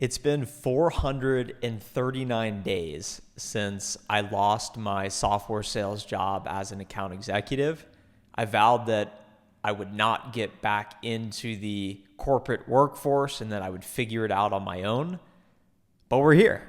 It's been 439 days since I lost my software sales job as an account executive. I vowed that I would not get back into the corporate workforce and that I would figure it out on my own. But we're here.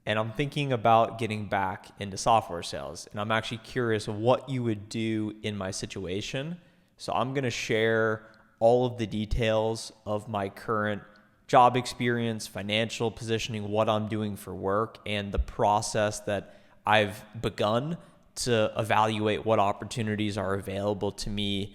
And I'm thinking about getting back into software sales. And I'm actually curious of what you would do in my situation. So I'm going to share all of the details of my current job experience, financial positioning, what I'm doing for work, and the process that I've begun to evaluate what opportunities are available to me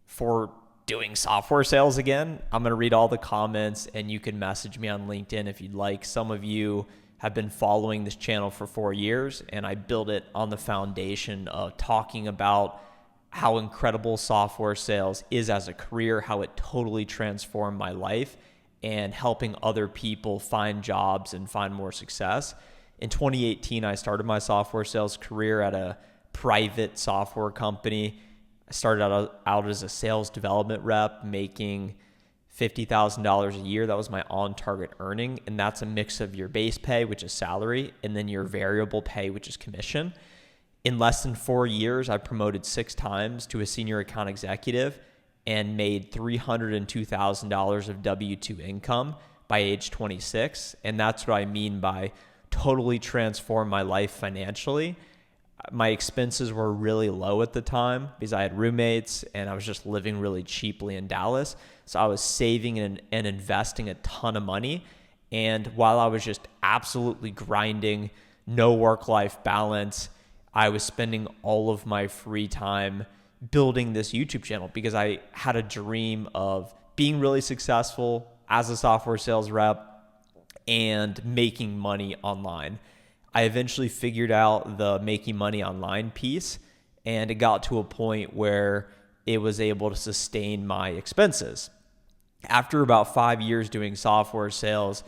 for doing software sales again. I'm going to read all the comments, and you can message me on LinkedIn if you'd like. Some of you have been following this channel for 4 years, and I built it on the foundation of talking about how incredible software sales is as a career, how it totally transformed my life, and helping other people find jobs and find more success. In 2018, I started my software sales career at a private software company. I started out as a sales development rep, making $50,000 a year. That was my on-target earning, and that's a mix of your base pay, which is salary, and then your variable pay, which is commission. In less than 4 years, I promoted 6 times to a senior account executive and made $302,000 of W-2 income by age 26. And that's what I mean by totally transform my life financially. My expenses were really low at the time because I had roommates and I was just living really cheaply in Dallas. So I was saving and investing a ton of money. And while I was just absolutely grinding, no work-life balance, I was spending all of my free time building this YouTube channel because I had a dream of being really successful as a software sales rep and making money online. I eventually figured out the making money online piece, and it got to a point where it was able to sustain my expenses. After about 5 years doing software sales,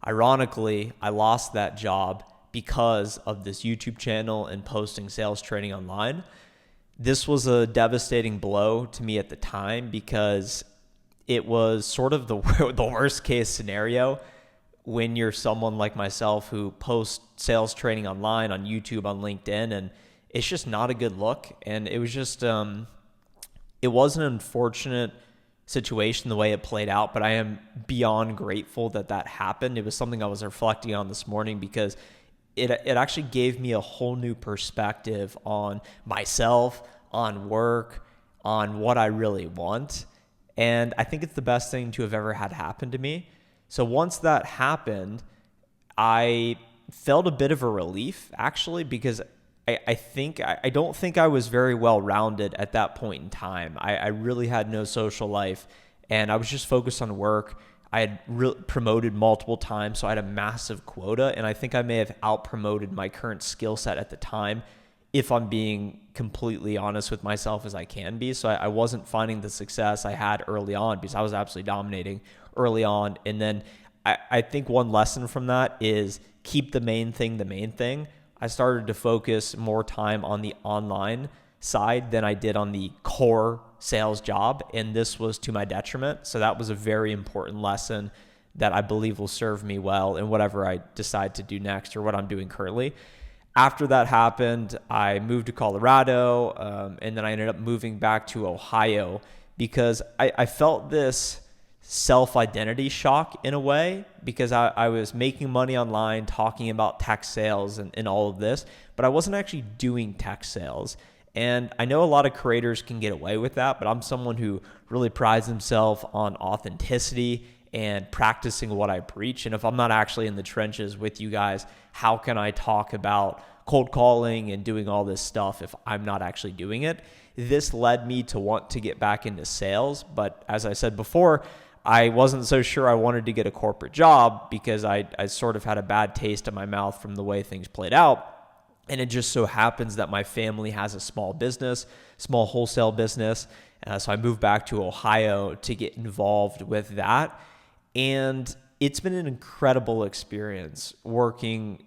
ironically, I lost that job because of this YouTube channel and posting sales training online. This was a devastating blow to me at the time because it was sort of the worst case scenario when you're someone like myself who posts sales training online on YouTube, on LinkedIn, and it's just not a good look. And it was just, it was an unfortunate situation the way it played out, but I am beyond grateful that that happened. It was something I was reflecting on this morning because it actually gave me a whole new perspective on myself, on work, on what I really want. And I think it's the best thing to have ever had happen to me. So once that happened, I felt a bit of a relief actually, because I don't think I was very well rounded at that point in time. I really had no social life and I was just focused on work. I had promoted multiple times, so I had a massive quota, and I think I may have out-promoted my current skill set at the time, if I'm being completely honest with myself as I can be. So I wasn't finding the success I had early on because I was absolutely dominating early on. And then I think one lesson from that is keep the main thing the main thing. I started to focus more time on the online side than I did on the core sales job, and this was to my detriment. So that was a very important lesson that I believe will serve me well in whatever I decide to do next or what I'm doing currently. After that happened, I moved to Colorado, and then I ended up moving back to Ohio because I felt this self-identity shock in a way because I was making money online, talking about tech sales and all of this, but I wasn't actually doing tech sales. And I know a lot of creators can get away with that, but I'm someone who really prides himself on authenticity and practicing what I preach. And if I'm not actually in the trenches with you guys, how can I talk about cold calling and doing all this stuff if I'm not actually doing it? This led me to want to get back into sales. But as I said before, I wasn't so sure I wanted to get a corporate job because I sort of had a bad taste in my mouth from the way things played out. And it just so happens that my family has a small business, small wholesale business. So I moved back to Ohio to get involved with that. And it's been an incredible experience working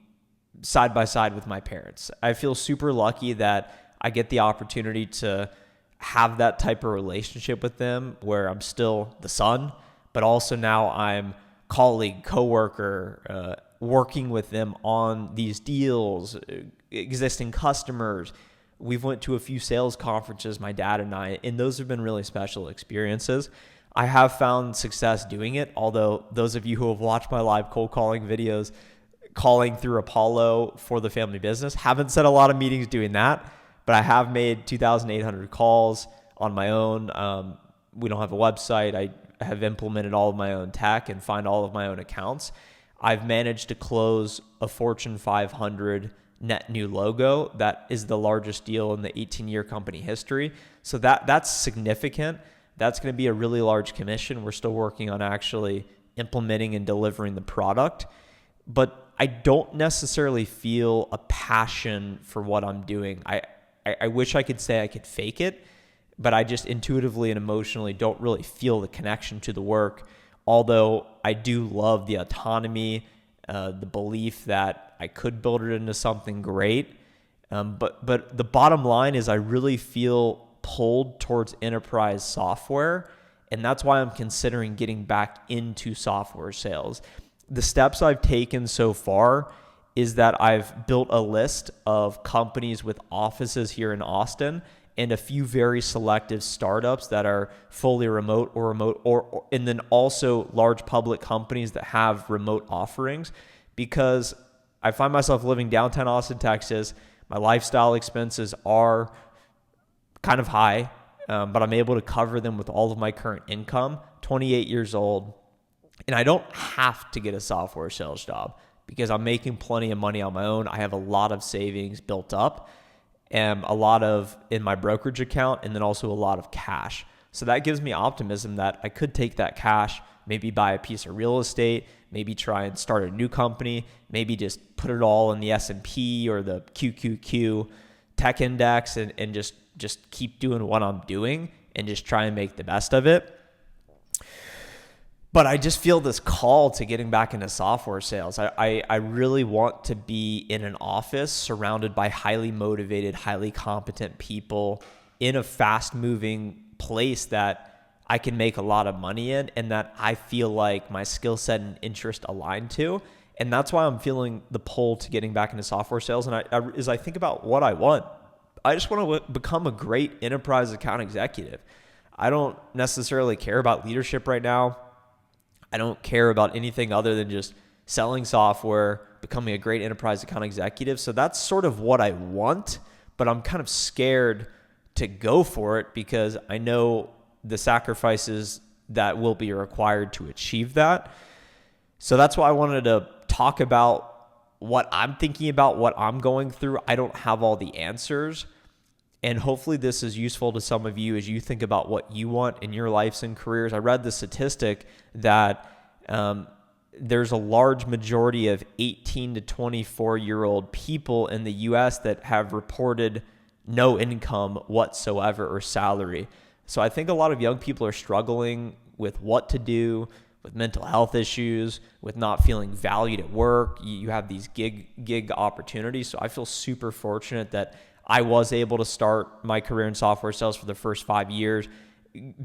side by side with my parents. I feel super lucky that I get the opportunity to have that type of relationship with them where I'm still the son, but also now I'm colleague, coworker, working with them on these deals, existing customers. We've went to a few sales conferences, my dad and I, and those have been really special experiences. I have found success doing it, although those of you who have watched my live cold calling videos, calling through Apollo for the family business, haven't set a lot of meetings doing that, but I have made 2,800 calls on my own. We don't have a website. I have implemented all of my own tech and find all of my own accounts. I've managed to close a Fortune 500 net new logo. That is the largest deal in the 18-year company history. So that's significant. That's going to be a really large commission. We're still working on actually implementing and delivering the product. But I don't necessarily feel a passion for what I'm doing. I wish I could say I could fake it, but I just intuitively and emotionally don't really feel the connection to the work. Although I do love the autonomy, the belief that I could build it into something great. But the bottom line is I really feel pulled towards enterprise software, and that's why I'm considering getting back into software sales. The steps I've taken so far is that I've built a list of companies with offices here in Austin and a few very selective startups that are fully remote or and then also large public companies that have remote offerings, because I find myself living downtown Austin, Texas. My lifestyle expenses are kind of high, but I'm able to cover them with all of my current income, 28 years old, and I don't have to get a software sales job because I'm making plenty of money on my own. I have a lot of savings built up, and a lot of in my brokerage account, and then also a lot of cash. So that gives me optimism that I could take that cash, maybe buy a piece of real estate, maybe try and start a new company, maybe just put it all in the S&P or the QQQ tech index and just keep doing what I'm doing and just try and make the best of it. But I just feel this call to getting back into software sales. I really want to be in an office surrounded by highly motivated, highly competent people in a fast-moving place that I can make a lot of money in and that I feel like my skill set and interest align to. And that's why I'm feeling the pull to getting back into software sales. And as I think about what I want, I just want to become a great enterprise account executive. I don't necessarily care about leadership right now. I don't care about anything other than just selling software, becoming a great enterprise account executive. So that's sort of what I want, but I'm kind of scared to go for it because I know the sacrifices that will be required to achieve that. So that's why I wanted to talk about what I'm thinking about, what I'm going through. I don't have all the answers. And hopefully this is useful to some of you as you think about what you want in your lives and careers. I read the statistic that there's a large majority of 18 to 24-year-old people in the U.S. that have reported no income whatsoever or salary. So I think a lot of young people are struggling with what to do, with mental health issues, with not feeling valued at work. You have these gig opportunities. So I feel super fortunate that I was able to start my career in software sales for the first 5 years,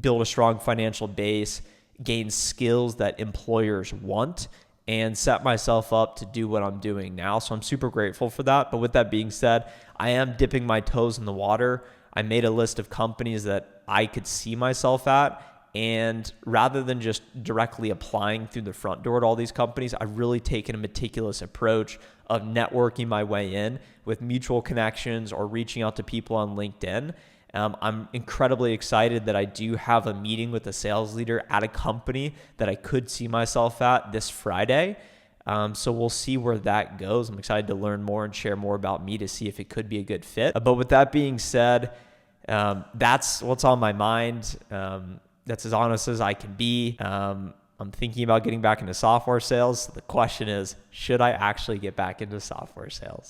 build a strong financial base, gain skills that employers want, and set myself up to do what I'm doing now. So I'm super grateful for that. But with that being said, I am dipping my toes in the water. I made a list of companies that I could see myself at. And rather than just directly applying through the front door to all these companies, I've really taken a meticulous approach of networking my way in with mutual connections or reaching out to people on LinkedIn. I'm incredibly excited that I do have a meeting with a sales leader at a company that I could see myself at this Friday. So we'll see where that goes. I'm excited to learn more and share more about me to see if it could be a good fit. But with that being said, that's what's on my mind. That's as honest as I can be. I'm thinking about getting back into software sales. The question is, should I actually get back into software sales?